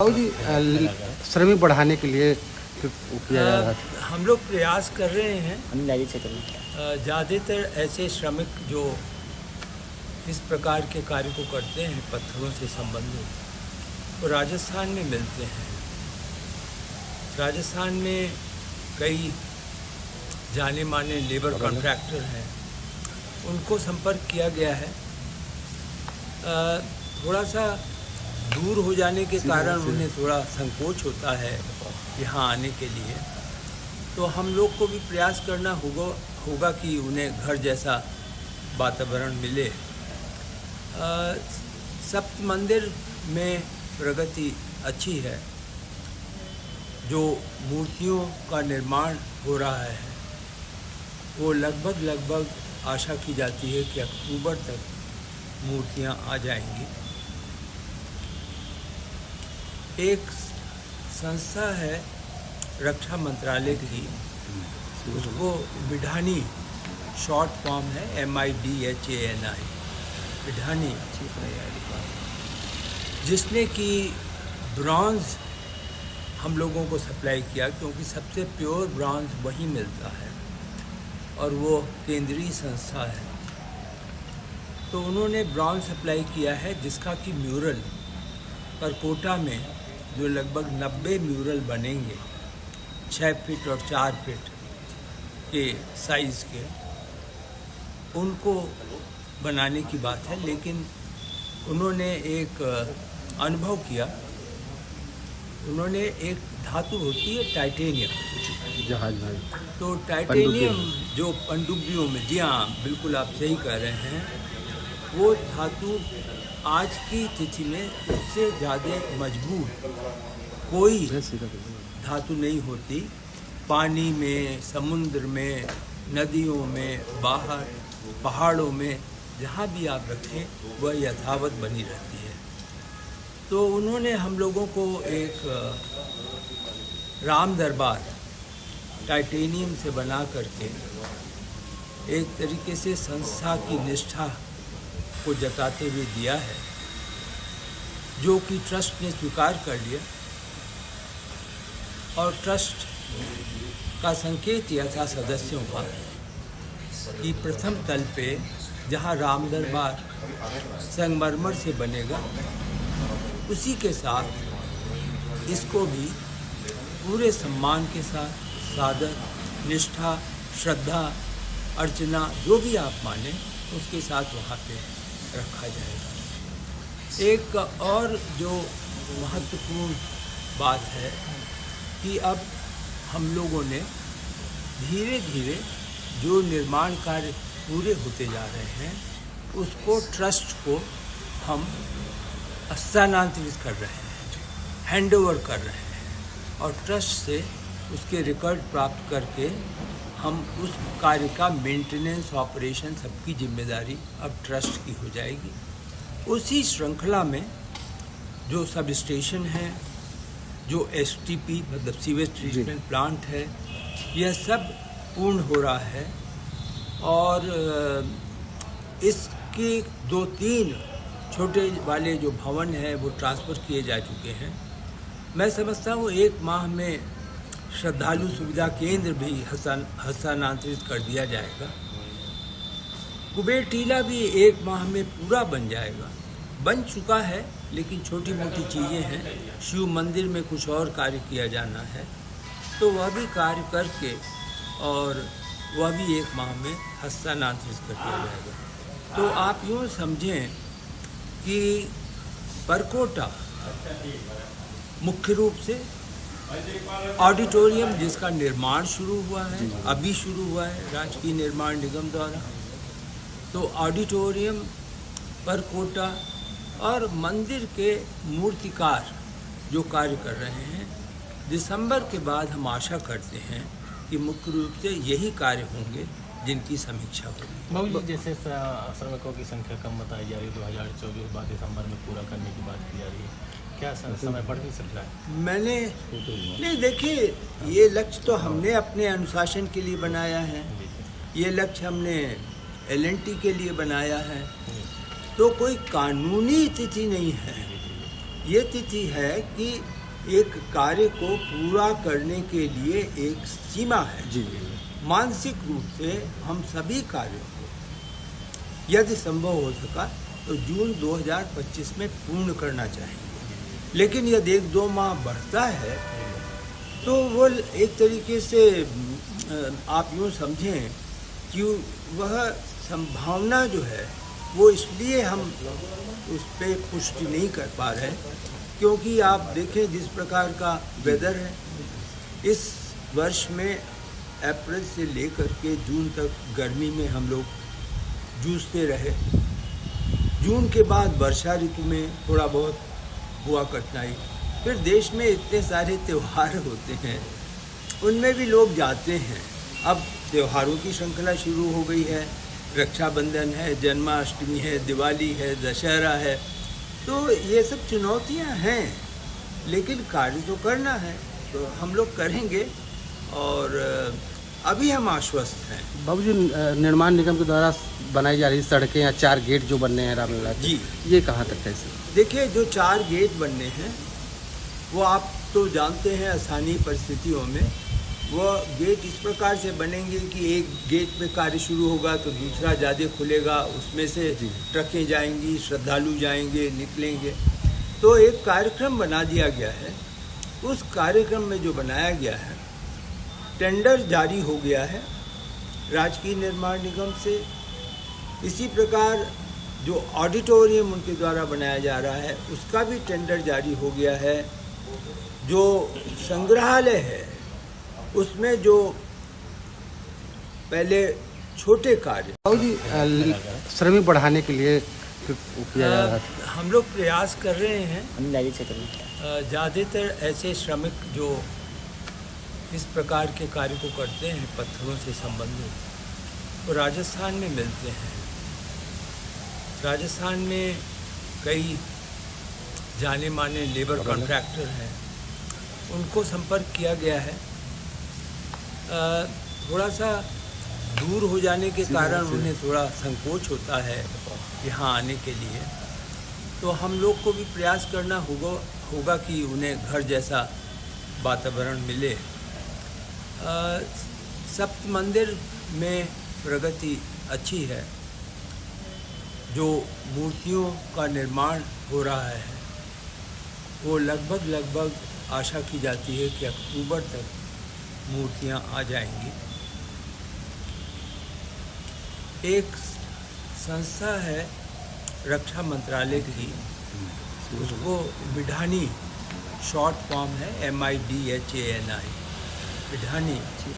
बाबू जी श्रमिक बढ़ाने के लिए किया जा रहा था। हम लोग प्रयास कर रहे हैं। ज़्यादातर ऐसे श्रमिक जो इस प्रकार के कार्य को करते हैं पत्थरों से संबंधित, वो राजस्थान में मिलते हैं। राजस्थान में कई जाने माने लेबर कॉन्ट्रैक्टर हैं, उनको संपर्क किया गया है। थोड़ा सा दूर हो जाने के कारण उन्हें थोड़ा संकोच होता है यहाँ आने के लिए, तो हम लोग को भी प्रयास करना होगा कि उन्हें घर जैसा वातावरण मिले। सप्त मंदिर में प्रगति अच्छी है। जो मूर्तियों का निर्माण हो रहा है वो लगभग आशा की जाती है कि अक्टूबर तक मूर्तियाँ आ जाएंगी। एक संस्था है रक्षा मंत्रालय की, उसको बिढानी शॉर्ट फॉर्म है MIDHANI, बिढानी, जिसने कि ब्रॉन्ज हम लोगों को सप्लाई किया, क्योंकि सबसे प्योर ब्रॉन्ज वहीं मिलता है और वो केंद्रीय संस्था है। तो उन्होंने ब्रॉन्ज सप्लाई किया है, जिसका कि म्यूरल परकोटा में जो लगभग 90 म्यूरल बनेंगे 6 फीट और 4 फीट के साइज़ के, उनको बनाने की बात है। लेकिन उन्होंने एक अनुभव किया। उन्होंने एक धातु होती है टाइटेनियम, जहाज भाई, तो टाइटेनियम जो पनडुब्बियों में, जी हाँ बिल्कुल आप सही कह रहे हैं, वो धातु आज की तिथि में उससे ज़्यादा मजबूत कोई धातु नहीं होती। पानी में, समुद्र में, नदियों में, बाहर पहाड़ों में, जहाँ भी आप रखें वह यथावत बनी रहती है। तो उन्होंने हम लोगों को एक राम दरबार टाइटेनियम से बना करके एक तरीके से संस्था की निष्ठा को जताते हुए दिया है, जो कि ट्रस्ट ने स्वीकार कर लिया। और ट्रस्ट का संकेत दिया था सदस्यों का कि प्रथम तल पे जहाँ राम दरबार संगमरमर से बनेगा, उसी के साथ इसको भी पूरे सम्मान के साथ, सादर, निष्ठा, श्रद्धा, अर्चना, जो भी आप माने, उसके साथ वहाँ पे रखा जाएगा। एक और जो महत्वपूर्ण बात है कि अब हम लोगों ने धीरे धीरे जो निर्माण कार्य पूरे होते जा रहे हैं, उसको ट्रस्ट को हम हस्तांतरित कर रहे हैं, हैंडओवर कर रहे हैं, और ट्रस्ट से उसके रिकॉर्ड प्राप्त करके हम उस कार्य का मेंटेनेंस, ऑपरेशन, सबकी जिम्मेदारी अब ट्रस्ट की हो जाएगी। उसी श्रृंखला में जो सब स्टेशन है, जो STP मतलब सीवेज ट्रीटमेंट प्लांट है, यह सब पूर्ण हो रहा है। और इसके 2-3 छोटे वाले जो भवन हैं वो ट्रांसफ़र किए जा चुके हैं। मैं समझता हूँ 1 माह में श्रद्धालु सुविधा केंद्र भी हस्तांतरित कर दिया जाएगा। कुबेर टीला भी 1 माह में पूरा बन जाएगा, बन चुका है, लेकिन छोटी मोटी चीज़ें हैं। शिव मंदिर में कुछ और कार्य किया जाना है, तो वह भी कार्य करके और वह भी 1 माह में हस्तांतरित कर दिया जाएगा। तो आप यूँ समझें कि परकोटा मुख्य रूप से ऑडिटोरियम, जिसका निर्माण शुरू हुआ है, अभी शुरू हुआ है राजकीय निर्माण निगम द्वारा, तो ऑडिटोरियम, परकोटा और मंदिर के मूर्तिकार जो कार्य कर रहे हैं, दिसंबर के बाद हम आशा करते हैं कि मुख्य रूप से यही कार्य होंगे जिनकी समीक्षा होगी। बाबू जी, जैसे श्रमिकों की संख्या कम बताई जा रही है, 2024 बाद दिसंबर में पूरा करने की बात की जा रही है, क्या समय बढ़ भी सकता है? मैंने नहीं, देखिए, ये लक्ष्य तो हमने अपने अनुशासन के लिए बनाया है, ये लक्ष्य हमने LNT के लिए बनाया है, तो कोई कानूनी तिथि नहीं है। ये तिथि है कि एक कार्य को पूरा करने के लिए एक सीमा है। जी मानसिक रूप से हम सभी कार्यों को यदि संभव हो सका तो जून 2025 में पूर्ण करना चाहेंगे। लेकिन यदि 1-2 माह बढ़ता है तो वो एक तरीके से आप यूँ समझें कि वह संभावना जो है वो इसलिए हम उस पर पुष्टि नहीं कर पा रहे क्योंकि आप देखें जिस प्रकार का वेदर है इस वर्ष में, अप्रैल से लेकर के जून तक गर्मी में हम लोग जूझते रहे। जून के बाद वर्षा ऋतु में थोड़ा बहुत हुआ कठिनाई। फिर देश में इतने सारे त्यौहार होते हैं, उनमें भी लोग जाते हैं। अब त्योहारों की श्रृंखला शुरू हो गई है, रक्षाबंधन है, जन्माष्टमी है, दिवाली है, दशहरा है, तो ये सब चुनौतियां हैं, लेकिन कार्य तो करना है तो हम लोग करेंगे। और अभी हम आश्वस्त हैं। बाबूजी, निर्माण निगम के द्वारा बनाई जा रही सड़कें या 4 गेट जो बनने हैं रामलला के, जी, ये कहाँ तक है सर? देखिए जो 4 गेट बनने हैं वो आप तो जानते हैं स्थानीय परिस्थितियों में वो गेट इस प्रकार से बनेंगे कि एक गेट पे कार्य शुरू होगा तो दूसरा ज़्यादा खुलेगा, उसमें से ट्रकें जाएंगी, श्रद्धालु जाएंगे, निकलेंगे। तो एक कार्यक्रम बना दिया गया है। उस कार्यक्रम में जो बनाया गया है, टेंडर जारी हो गया है राजकीय निर्माण निगम से। इसी प्रकार जो ऑडिटोरियम उनके द्वारा बनाया जा रहा है उसका भी टेंडर जारी हो गया है। जो संग्रहालय है उसमें जो पहले छोटे कार्य बाबूजी, श्रमिक बढ़ाने के लिए किया जा रहा था। हम लोग प्रयास कर रहे हैं। ज़्यादातर ऐसे श्रमिक जो इस प्रकार के कार्य को करते हैं पत्थरों से संबंधित, वो राजस्थान में मिलते हैं। राजस्थान में कई जाने माने लेबर कॉन्ट्रैक्टर हैं, उनको संपर्क किया गया है। थोड़ा सा दूर हो जाने के कारण उन्हें थोड़ा संकोच होता है यहाँ आने के लिए, तो हम लोग को भी प्रयास करना होगा कि उन्हें घर जैसा वातावरण मिले। सप्त मंदिर में प्रगति अच्छी है। जो मूर्तियों का निर्माण हो रहा है वो लगभग आशा की जाती है कि अक्टूबर तक मूर्तियां आ जाएंगी। एक संस्था है रक्षा मंत्रालय की, उसको मिढानी, शॉर्ट फॉर्म है MIDHANI, मिढानी,